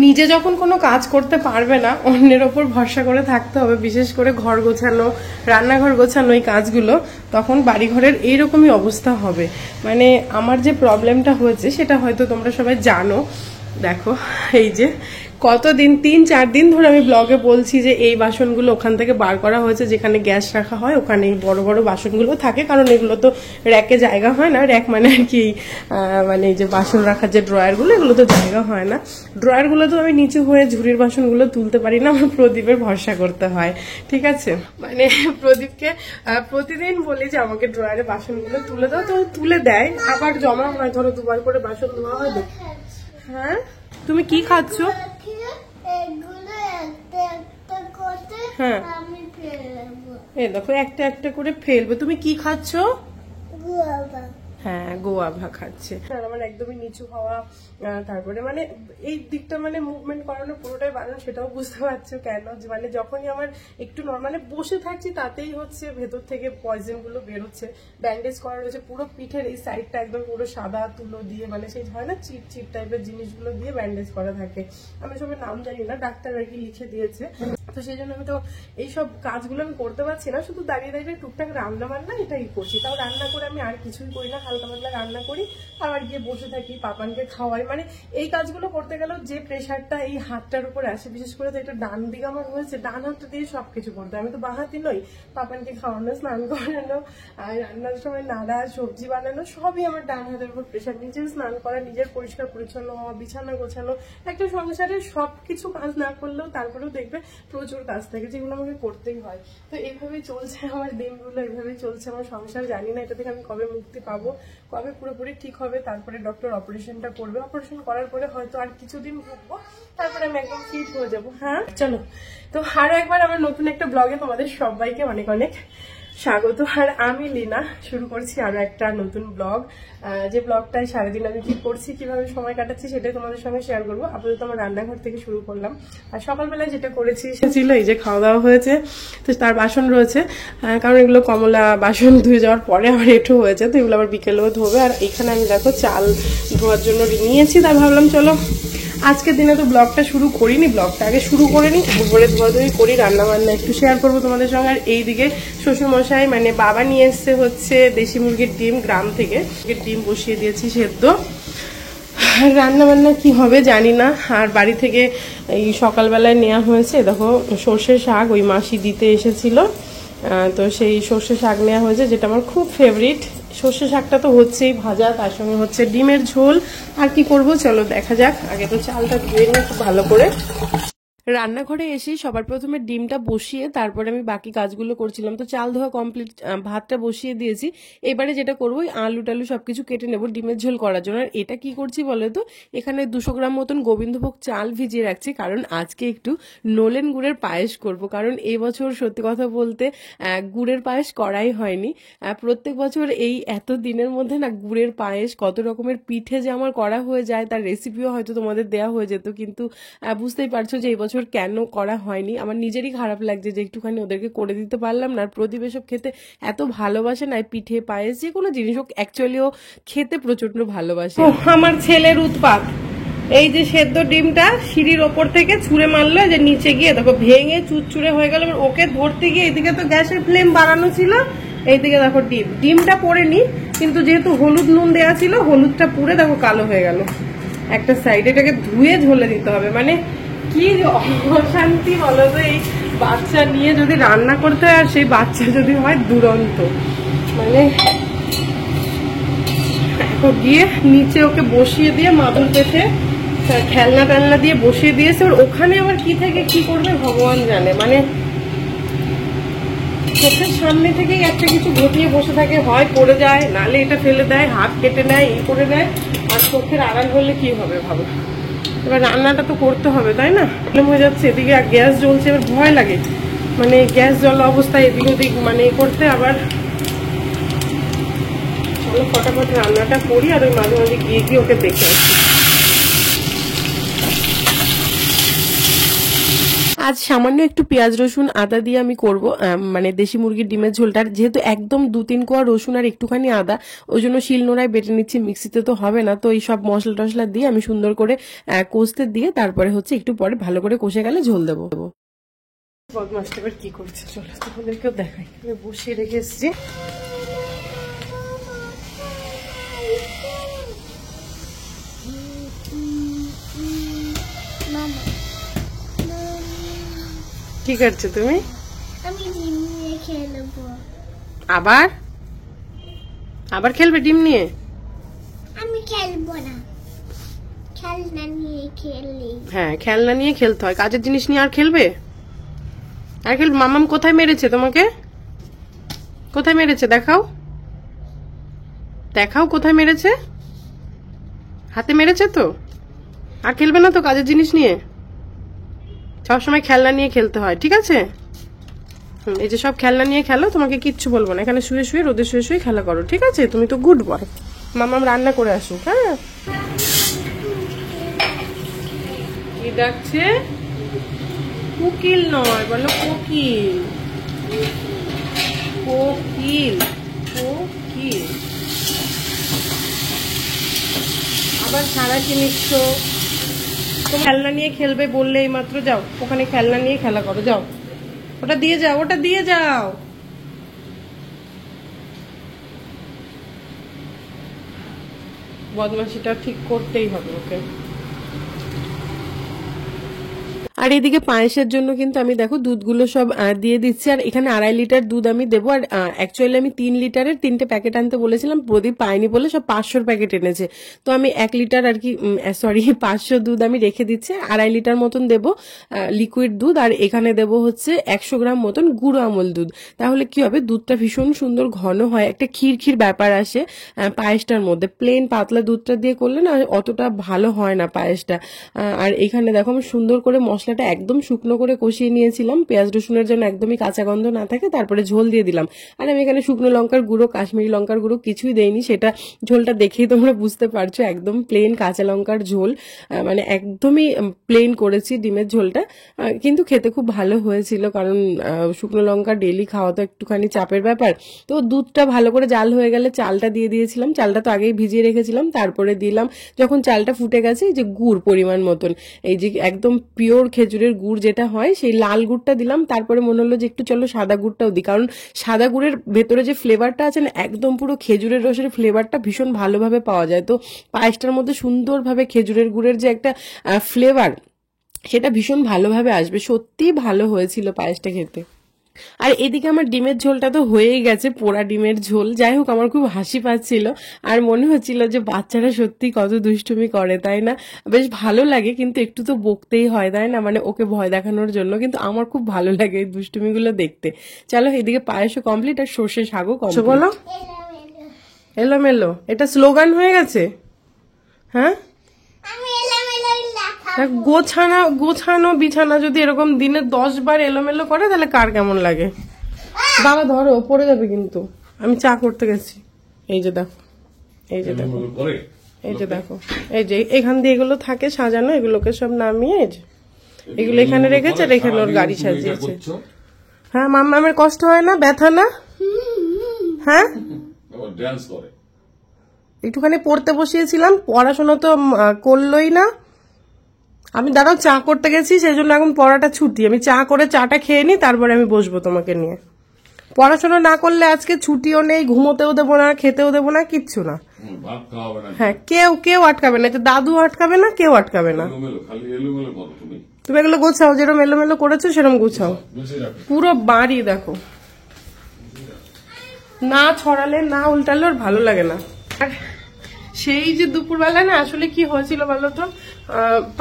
নিজে যখন কোনো কাজ করতে পারবে না, অন্যের ওপর ভরসা করে থাকতে হবে, বিশেষ করে ঘর গোছানো, রান্নাঘর গোছানো এই কাজগুলো, তখন বাড়িঘরের এইরকমই অবস্থা হবে। মানে আমার যে প্রবলেমটা হয়েছে সেটা হয়তো তোমরা সবাই জানো। দেখো এই যে কতদিন 3-4 দিন ধরে আমি ব্লগে বলছি যে এই বাসনগুলো ওখান থেকে বার করা হয়েছে, যেখানে গ্যাস রাখা হয় ওখানে এই বড় বড় বাসনগুলো থাকে, কারণ এগুলো তো র্যাকে জায়গা হয় না। র্যাক মানে আর কি মানে এই যে বাসন রাখার যে ড্রয়ারগুলো, এগুলো তো জায়গা হয় না। ড্রয়ারগুলো তো আমি নিচু হয়ে ঝুড়ির বাসনগুলো তুলতে পারি না, আমার প্রদীপের ভরসা করতে হয়, ঠিক আছে। মানে প্রদীপকে প্রতিদিন বলি যে আমাকে ড্রয়ারে বাসনগুলো তুলে দাও, তো তুলে দেয়, আবার জমা হয়, ধরো দুবার করে বাসন ধোয়া হয়। হ্যাঁ, তুমি কি খাচ্ছ? হ্যাঁ, এই দেখো একটা একটা করে ফেলবে। তুমি কি খাচ্ছ? হ্যাঁ, গোয়াভা খাচ্ছে। আমার একদমই নিচু হওয়া, তারপরে মানে এই দিকটা মানে মুভমেন্ট করানো পুরোটাই বারণ, সেটাও বুঝতে পারছো কেন। মানে যখনই আমার একটু নর্মালি বসে থাকছি তাতেই হচ্ছে ভেতর থেকে পয়জন গুলো বেরোচ্ছে। ব্যান্ডেজ করা রয়েছে পুরো পিঠের এই সাইডটা, একদম পুরো সাদা তুলো দিয়ে, মানে সেই হয় না চিপ চিপ টাইপের জিনিসগুলো দিয়ে ব্যান্ডেজ করা থাকে। আমি সবের নাম জানি না, ডাক্তার আর কি লিখে দিয়েছে। তো সেই জন্য আমি তো এইসব কাজগুলো আমি করতে পারছি না, শুধু দাঁড়িয়ে দাঁড়িয়ে টুকটাক রান্না বান্না এটাই করছি। তাও রান্না করে আমি আর কিছুই করি না, হালকা পাতলা রান্না করি, আবার গিয়ে বসে থাকি, পাপানকে খাওয়াই। মানে এই কাজগুলো করতে গেলেও যে প্রেশারটা এই হাতটার উপরে আসে, বিশেষ করে তো এটা ডান দিকে আমার হয়েছে, ডান হাতটা দিয়ে সবকিছু করতে হয়। আমি তো বাঁ হাতি নই, পাপানকে খাওয়ানো, স্নান করানো, আর রান্নার সময় নাড়া, সবজি বানানো, সবই আমার ডান হাতের উপর প্রেশার। নিজের স্নান করা, নিজের পরিষ্কার পরিচ্ছন্ন হওয়া, বিছানা গোছানো, একটা সংসারে সবকিছু কাজ না করলেও তারপরেও দেখবে প্রচুর কাজ থাকে, যেগুলো আমাকে করতেই হয়। তো এইভাবেই চলছে আমার দিনগুলো, এইভাবেই চলছে আমার সংসার। জানি না এটা থেকে আমি কবে মুক্তি পাবো, কবে পুরোপুরি ঠিক হবে। তারপরে ডক্টর অপারেশনটা করবে, অপারেশন করার পরে হয়তো আর কিছুদিন ভুগবো, তারপরে আমি একদম ফিট হয়ে যাবো। হ্যাঁ চলো, তো আরো একবার আমার নতুন একটা ব্লগে তোমাদের সবাইকে অনেক অনেক স্বাগত। আর আমি লীনা শুরু করছি আরো একটা নতুন ব্লগ, যে ব্লগটায় সারাদিন আমি কি করছি, কিভাবে সময় কাটাচ্ছি, সেটাই তোমাদের সঙ্গে শেয়ার করবো। আপাতত আমার রান্নাঘর থেকে শুরু করলাম। আর সকালবেলায় যেটা করেছি ছিল এই যে খাওয়া দাওয়া হয়েছে, তো তার বাসন রয়েছে, কারণ এগুলো কমলা বাসন ধুয়ে যাওয়ার পরে আবার এঁঠো হয়েছে, তো এগুলো আবার বিকেলেও ধোবে। আর এখানে আমি দেখো চাল ধোয়ার জন্য নিয়েছি, তাই ভাবলাম চলো আজকের দিনে তো ব্লগটা শুরু করিনি, ব্লগটা আগে শুরু করে নিই, দুপুরে ধোয়াধুয়ি করি, রান্না বান্না একটু শেয়ার করবো তোমাদের সঙ্গে। আর এইদিকে শ্বশুরমশাই মানে বাবা নিয়ে এসছে হচ্ছে দেশি মুরগির ডিম, গ্রাম থেকে ডিম বসিয়ে দিয়েছি সেদ্ধ। রান্না বান্না কি হবে জানি না। আর বাড়ি থেকে এই সকালবেলায় নেওয়া হয়েছে দেখো সর্ষে শাক, ওই মাসি দিতে এসেছিল, তো সেই সর্ষে শাক নেওয়া হয়েছে, যেটা আমার খুব ফেভারিট। সর্ষে শাকটা তো হচ্ছেই ভাজা, তার সঙ্গে হচ্ছে ডিমের ঝোল। আর কি করব চলো দেখা যাক। আগে তো চালটা ধুয়ে নিই খুব ভালো করে। রান্নাঘরে এসে সবার প্রথমে ডিমটা বসিয়ে তারপরে আমি বাকি কাজগুলো করছিলাম। তো চাল ধোয়া কমপ্লিট, ভাতটা বসিয়ে দিয়েছি। এবারে যেটা করবো আলু টালু সবকিছু কেটে নেবো ডিমের ঝোল করার জন্য। আর এটা কি করছি বলো তো, এখানে 200 গ্রাম মতন গোবিন্দভোগ চাল ভিজিয়ে রাখছি, কারণ আজকে একটু নলেন গুড়ের পায়েস করব। কারণ এই বছর সত্যি কথা বলতে গুড়ের পায়েস করাই হয়নি। প্রত্যেক বছর এই এত দিনের মধ্যে না গুড়ের পায়েস, কত রকমের পিঠে যে আমার করা হয়ে যায়, তার রেসিপিও হয়তো তোমাদের দেওয়া হয়ে যেত, কিন্তু বুঝতেই পারছো যে এই বছর কেন করা হয়নি। আমার নিজেরই খারাপ লাগছে যে একটুখানি ওদেরকে করে দিতে পারলাম না। আর প্রদীপ এসব খেতে এত ভালোবাসে না, পিঠে পায়েস যে কোনো জিনিস হোক, অ্যাকচুয়ালিও খেতে প্রচন্ড ভালোবাসে। আমার ছেলের উৎপাত, এই যে সেদ্ধ ডিমটা সিঁড়ির ওপর থেকে ছুঁড়ে মারলো, যে নিচে গিয়ে দেখো ভেঙে চুরচুরে হয়ে গেল। ওকে ধরতে গিয়ে এদিকে তো গ্যাসের ফ্লেম বাড়ানো ছিল, এইদিকে দেখো ডিমটা পড়েনি, কিন্তু যেহেতু হলুদ নুন দেওয়া ছিল, হলুদটা পুড়ে দেখো কালো হয়ে গেল একটা সাইড। এটাকে ধুয়ে ঝোলে দিতে হবে। মানে কি অশান্তি বলো তো, এই বাচ্চা নিয়ে যদি রান্না করতে হয়, আর সেই বাচ্চা যদি হয় দুরন্ত। মানে এখন গিয়ে নিচে ওকে বসিয়ে দিয়ে মাদুর পেতে খেলনা টেলনা দিয়ে বসিয়ে দিয়েছে। ওখানে আবার কি থেকে কি করবে ভগবান জানে। মানে চোখের সামনে থেকেই একটা কিছু ঘটিয়ে বসে থাকে, হয় পড়ে যায়, নালে এটা ফেলে দেয়, হাত কেটে নেয়, এই করে দেয়। আর চোখের আড়াল হলে কি হবে ভাবো। এবার রান্নাটা তো করতে হবে তাই না, প্রবলেম হয়ে যাচ্ছে। এদিকে গ্যাস জ্বলছে, এবার ভয় লাগে মানে গ্যাস জ্বলা অবস্থায় এদিক ওদিক মানে করতে। আবার চলো ফটাফট রান্নাটা করি, আর ওই মাঝে মাঝে গিয়ে গিয়ে ওকে দেখে আসি। আজ সামান্য একটু পেঁয়াজ রসুন আদা দিয়ে আমি করব, মানে দেশি মুরগির ডিমের ঝোলটার, যেহেতু একদম 2-3 কোয়া রসুন আর একটুখানি আদা, ওই জন্য শিলনোড়ায় বেটে নিচ্ছি, মিক্সিতে তো হবে না। তো এই সব মশলা টশলা দিয়ে আমি সুন্দর করে কষতে দিয়ে তারপরে হচ্ছে একটু পরে ভালো করে কষে গেলে ঝোল দেবো। বদমাসটা এবার কি করছে চলো তোমাদেরকেও দেখাই। আমি বসিয়ে রেখে এসছি। কি করছো তুমি? আমি ডিম নিয়ে খেলবো। আবার আবার খেলবে ডিম নিয়ে? আমি খেলবো না, খেলনা নিয়ে খেলি। হ্যাঁ খেলনা নিয়ে খেলতে হয়, কাজের জিনিস নিয়ে আর খেলবে? আর খেলবে? মামাম কোথায় মেরেছে তোমাকে? কোথায় মেরেছে দেখাও, দেখাও কোথায় মেরেছে। হাতে মেরেছে তো? আর খেলবে না তো কাজের জিনিস নিয়ে? সবসময় খেলনা নিয়ে খেলতে হয়, ঠিক আছে? এই যে সব খেলনা নিয়ে খেলো, তোমাকে কিচ্ছু বলবো না। এখানে শুয়ে শুয়ে রোদে শুয়ে শুয়ে খেলা করো, ঠিক আছে? তুমি তো গুড বয়। মামাম রান্না করে আসুক। হ্যাঁ কি ডাকছে? কোকিল নয়, বলো কোকিল। কোকিল কোকিল। আবার সারা কি নিচ্ছ? তুমি খেলনা নিয়ে খেলবে বললে এই মাত্র, যাও ওখানে খেলনা নিয়ে খেলা করো, যাও ওটা দিয়ে যাও, ওটা দিয়ে যাও। বদমাশিটা ঠিক করতেই হবে ওকে। আর এদিকে পায়েসের জন্য কিন্তু আমি দেখো দুধগুলো সব দিয়ে দিচ্ছি। আর এখানে 2.5 লিটার দুধ আমি দেবো। আর অ্যাকচুয়ালি আমি 3 লিটারের 3টে প্যাকেট আনতে বলেছিলাম, প্রদীপ পাইনি বলে সব 500 প্যাকেট এনেছে। তো আমি 1 লিটার আর কি, সরি 500 দুধ আমি রেখে দিচ্ছি। 2.5 লিটার মতন দেবো লিকুইড দুধ, আর এখানে দেবো হচ্ছে 100 গ্রাম মতন গুঁড়ো আমল দুধ। তাহলে কি হবে, দুধটা ভীষণ সুন্দর ঘন হয়, একটা ক্ষীর ক্ষীর ব্যাপার আসে পায়েসটার মধ্যে। প্লেন পাতলা দুধটা দিয়ে করলে না অতটা ভালো হয় না পায়েসটা। আর এখানে দেখো আমি সুন্দর করে মশলাটা একদম শুকনো করে কষিয়ে নিয়েছিলাম, পেঁয়াজ রসুনের জন্য একদমই কাঁচা গন্ধ না থাকে, তারপরে ঝোল দিয়ে দিলাম। আর আমি এখানে শুকনো লঙ্কার গুঁড়ো, কাশ্মীরি লঙ্কার গুঁড়ো কিছুই দেইনি, সেটা ঝোলটা দেখেই তোমরা বুঝতে পারছো, একদম প্লেন কাঁচা লঙ্কার ঝোল, মানে একদমই প্লেন করেছি ডিমের ঝোলটা। কিন্তু খেতে খুব ভালো হয়েছিল, কারণ শুকনো লঙ্কা ডেলি খাওয়া তো একটুখানি চাপের ব্যাপার। তো দুধটা ভালো করে জাল হয়ে গেলে চালটা দিয়ে দিয়েছিলাম, চালটা তো আগেই ভিজিয়ে রেখেছিলাম। তারপরে দিলাম, যখন চালটা ফুটে গেছে, এই যে গুড় পরিমাণ মতন, এই যে একদম পিওর খেজুরের গুড় যেটা হয়, সেই লাল গুড়টা দিলাম। তারপরে মনে হলো যে একটু চলো সাদা গুড়টাও দিই, কারণ সাদা গুড়ের ভেতরে যে ফ্লেভারটা আছে না, একদম পুরো খেজুরের রসের ফ্লেভারটা ভীষণ ভালোভাবে পাওয়া যায়। তো পায়েসটার মধ্যে সুন্দরভাবে খেজুরের গুড়ের যে একটা ফ্লেভার, সেটা ভীষণ ভালোভাবে আসবে। সত্যিই ভালো হয়েছিল পায়েসটা খেতে। আর এদিকে আমার ডিমের ঝোলটা তো হয়েই গেছে, পোড়া ডিমের ঝোল। যাই হোক, আমার খুব হাসি পাচ্ছিল, আর মনে হচ্ছিল যে বাচ্চারা সত্যি কত দুষ্টুমি করে, তাই না? বেশ ভালো লাগে, কিন্তু একটু তো বকতেই হয়, তাই না? মানে ওকে ভয় দেখানোর জন্য, কিন্তু আমার খুব ভালো লাগে এই দুষ্টুমিগুলো দেখতে। চলো, এদিকে পায়েসও কমপ্লিট আর সর্ষে শাকও কমপ্লিট। বলো এলোমেলো, এটা স্লোগান হয়ে গেছে। হ্যাঁ গোছানো বিছানা যদি এরকম দিনে 10 বার এলোমেলো করে, তাহলে কার কেমন লাগে? বাবা ধরো, পড়ে যাবে কিন্তু। আমি চা করতে গেছি। এই যে দেখো, এই যে দেখো, এই যে দেখো, এই যে এখান দিয়ে এগুলো থাকে সাজানো, এগুলোকে সব নামিয়ে এগুলো এখানে রেখেছে, আর এখানে ওর গাড়ি সাজিয়েছে। হ্যাঁ মাম্মামের কষ্ট হয় না, ব্যথা না? হ্যাঁ একটুখানি পড়তে বসিয়েছিলাম, পড়াশোনা তো করলোই না। আমি দাঁড়াও, চা করতে গেছি, সেই জন্য এখন পড়াটা ছুটি। আমি চা করে চাটা খেয়ে নি, তারপরে আমি বসবো তোমাকে নিয়ে। পড়াশোনা না করলে আজকে ছুটিও নেই, ঘুমোতেও দেবো না, খেতেও দেবো না, কিচ্ছু না। হ্যাঁ কেউ আটকাবে না, দাদু আটকাবে না, কেউ আটকাবে না। তুমি এগুলো গোছাও, যেরকম এলোমেলো করেছো সেরকম গোছাও। পুরো বাড়ি দেখো, না ছড়ালে না উল্টালে ওর ভালো লাগে না। আর সেই যে দুপুরবেলা না, আসলে কি হয়েছিল বলতো,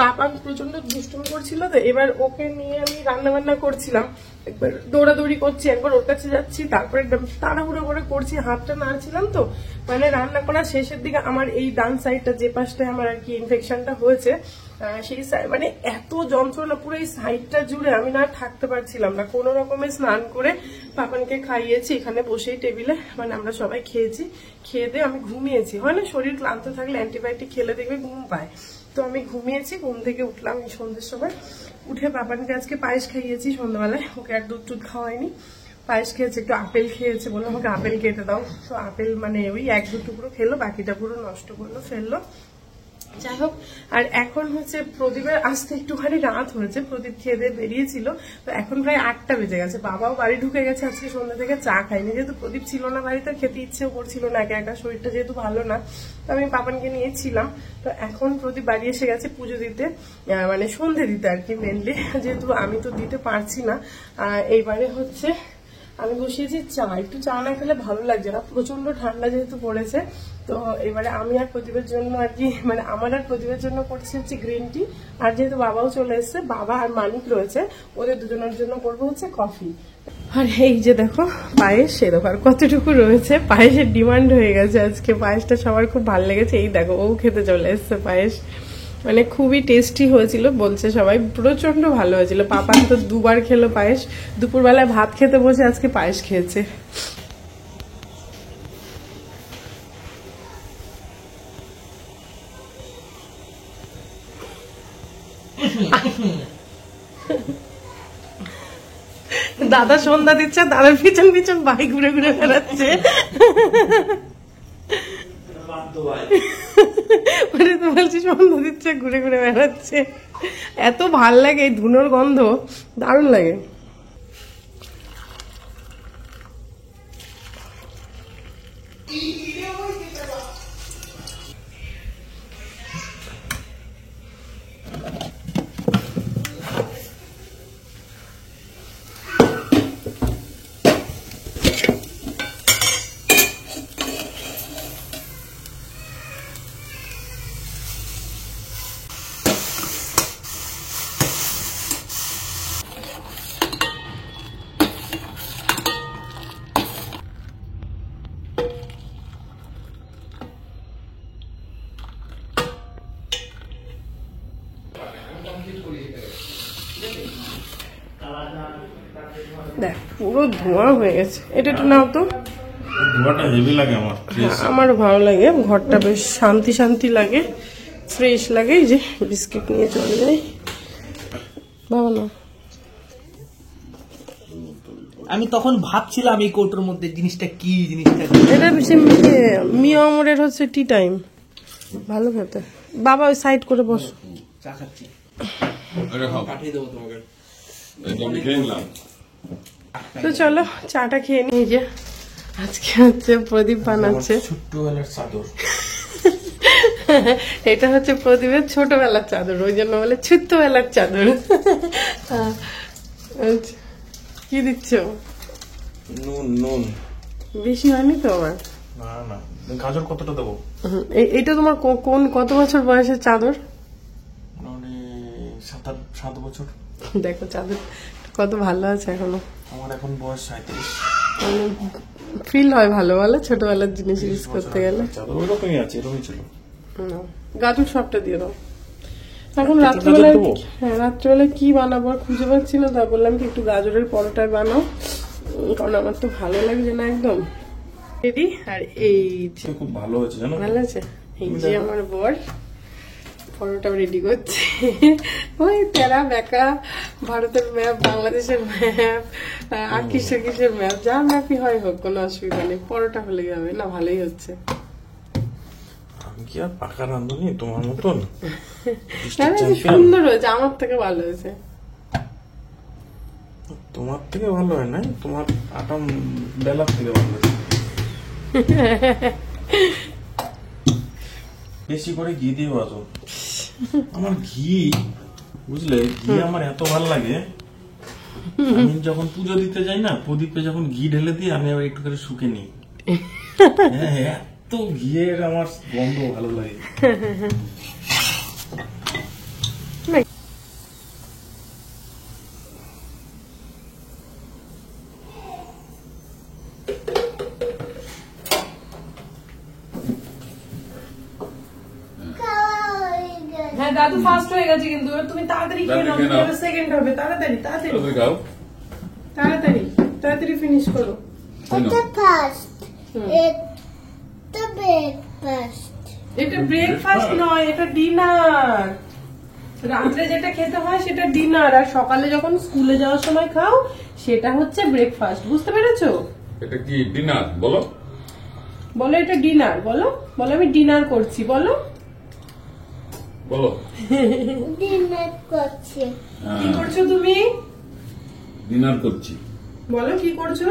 পাপা প্রচন্ড দুষ্টুমি করছিল, তো এবার ওকে নিয়ে আমি রান্না বান্না করছিলাম। একবার দৌড়াদৌড়ি করছি, একবার ওর কাছে যাচ্ছি, তারপরে তাড়াহুড়ো করে করছি, হাতটা নাড়ছিলাম। তো মানে রান্না করার শেষের দিকে আমার এই ডান সাইডটা, যে পাশটায় আমার আর কি ইনফেকশনটা হয়েছে, সেই মানে এত যন্ত্রণা পুরো এই সাইডটা জুড়ে, আমি না থাকতে পারছিলাম না। কোনো রকমে স্নান করে পাপানকে খাইয়েছি, এখানে বসেই টেবিলে, মানে আমরা সবাই খেয়েছি। খেয়ে দিয়ে আমি ঘুমিয়েছি। হয় না, শরীর ক্লান্ত থাকলে অ্যান্টিবায়োটিক খেলে দেখবে ঘুম পায়। তো তো আমি ঘুমিয়েছি, ঘুম থেকে উঠলাম এই সন্ধ্যের সময়। উঠে পাপানকে আজকে পায়েস খাইয়েছি সন্ধ্যাবেলায়, ওকে আর দুধ টুধ খাওয়াইনি, পায়েস খেয়েছে, একটু আপেল খেয়েছে, বললো আমাকে আপেল কেটে দাও। তো আপেল মানে ওই 1-2 টুকরো খেলো, বাকিটা পুরো নষ্ট করলো, ফেললো। যাই হোক, আর এখন হচ্ছে প্রদীপের আসতে একটুখানি রাত হয়েছে, প্রদীপ খেয়ে দিয়ে বেরিয়েছিল, তো এখন প্রায় 8টা বেজে গেছে। বাবাও বাড়ি ঢুকে গেছে, আজকে সন্ধ্যা থেকে চা খাইনি, যেহেতু প্রদীপ ছিল না বাড়িতে, খেতে ইচ্ছেও করছিল না, একা একা শরীরটা যেহেতু ভালো না, তো আমি পাপানকে নিয়েছিলাম। তো এখন প্রদীপ বাড়ি এসে গেছে পুজো দিতে, মানে সন্ধে দিতে আর কি মেনলি, যেহেতু আমি তো দিতে পারছি না। এইবারে হচ্ছে আমি বসিয়েছি চা, একটু চা না খেলে ভালো লাগছে না, প্রচন্ড ঠান্ডা যেহেতু পড়েছে। তো এবারে আমি আর প্রদীপের জন্য আর কি, মানে আমার আর প্রদীপের জন্য করছি হচ্ছে গ্রিন টি, আর যেহেতু বাবাও চলে এসছে, বাবা আর মানিক রয়েছে, ওদের দুজনের জন্য করবো হচ্ছে কফি। আর এই যে দেখো পায়েস, সে দেখো আর কতটুকু রয়েছে, পায়েসের ডিমান্ড হয়ে গেছে আজকে, পায়েসটা সবার খুব ভালো লেগেছে। এই দেখো ও খেতে চলে এসছে পায়েস, মানে খুবই টেস্টি হয়েছিল বলছে সবাই, প্রচন্ড ভালো হয়েছিল। পাপা তো 2বার খেলো পায়েস, দুপুরবেলায় ভাত খেতে বসে আজকে পায়েস খেয়েছে। দাদা সন্ধ্যা দিচ্ছে, দাদার পিছন পিছন ভাই ঘুরে ঘুরে বেড়াচ্ছে, মানে তো বলছি সন্ধ্যা দিচ্ছে ঘুরে ঘুরে বেড়াচ্ছে। এত ভাল লাগে এই ধুনোর গন্ধ, দারুণ লাগে। দেখ পুরো ধোঁয়া হয়ে গেছে, এটা একটু নাও তো। ধোঁয়াটা হেভি লাগে আমার, আমারও ভালো লাগে, ঘরটা বেশ শান্তি শান্তি লাগে, ফ্রেশ লাগে। এই যে বিস্কিট নিয়ে চলে যাই, বাবা না। আমি তখন ভাবছিলাম এই কৌটোর মধ্যে জিনিসটা কি, জিনিসটা এটা বেশি মিয়া আমরের হচ্ছে টি টাইম, ভালো খেতে। বাবা ওই সাইড করে বসো, চা খাচ্ছি, এটা খাও, পাঠিয়ে দেবো তোমাকে। এটা আমি খেয়ে নিলাম। তো চলো চাটা খেয়ে নিই। যে আজকে হচ্ছে প্রদীপ বানাচ্ছে ছোট্টবেলার চাদর, এটা হচ্ছে প্রদীপের ছোটবেলার চাদর, ওই জন্য বলে ছোট্টবেলার চাদর। কি দিচ্ছ? নুন নুন বেশি হয়নি তো আমার? না না, গাজর কতটা দেবো? এইটা তোমার কোন কত বছর বয়সের চাদর? মানে 7 বছর। দেখো চাদর কত ভালো আছে এখনো, আমার এখন বয়স 37। ফিল হয় ভালো, বলো ছোটবেলার জিনিস ইউজ করতে গেলে। চাদর ওইরকমই আছে, এরকমই ছিল। গাজর সবটা দিয়ে দাও। এখন রাত্রেবেলায়, হ্যাঁ রাত্রেবেলায় কি বানাবো খুঁজে পাচ্ছি না, তা বললাম কি একটু গাজরের পরোটায় বানাও, কারণ আমার তো ভালো লাগছে না একদম। রেডি। আর এই খুব ভালো হয়েছে জানো, ভালো আছে। এই যে আমার বর পরোটা রেডি করছে, ওই তেরা বেকা ভারতের ম্যাপ, বাংলাদেশের ম্যাপ, আর কিসের কিসের ম্যাপ, যা ম্যাপই হয় হোক কোনো অসুবিধা নেই, পরোটা হলে যাবে না, ভালোই হচ্ছে। আমি কি আর পাকা রাঁধুনি তোমার মতন? সুন্দর হয়েছে, আমার থেকে ভালো হয়েছে। তোমার থেকে ভালো হয় না, তোমার আটা বেলার থেকে ভালো হয়েছে। বেশি করে ঘি দিয়ে বাজো, আমার ঘি বুঝলে, ঘি আমার এত ভালো লাগে। আমি যখন পুজো দিতে যাই না, প্রদীপে যখন ঘি ঢেলে দিই, আমি আবার একটু করে শুকে নিই। হ্যাঁ, এত ঘিয়ের আমার গন্ধ ভালো লাগে। হ্যাঁ দাদু ফার্স্ট হয়ে গেছে, কিন্তু তুমি তাড়াতাড়ি খেয়ে নাও, সেকেন্ড হবে, তাড়াতাড়ি তাড়াতাড়ি তাড়াতাড়ি তাড়াতাড়ি ফিনিশ করো। এটা ফার্স্ট, এটা ব্রেকফাস্ট, এটা ব্রেকফাস্ট নয়, এটা ডিনার। রাত্রে যেটা খেতে হয় সেটা ডিনার, আর সকালে যখন স্কুলে যাওয়ার সময় খাও সেটা হচ্ছে ব্রেকফাস্ট। বুঝতে পেরেছো? এটা কি ডিনার বলো? বলো এটা ডিনার, বলো বলো আমি ডিনার করছি, বলো। বলো ডিনার করছে। কি করছো তুমি? ডিনার করছি। বলো কি করছো?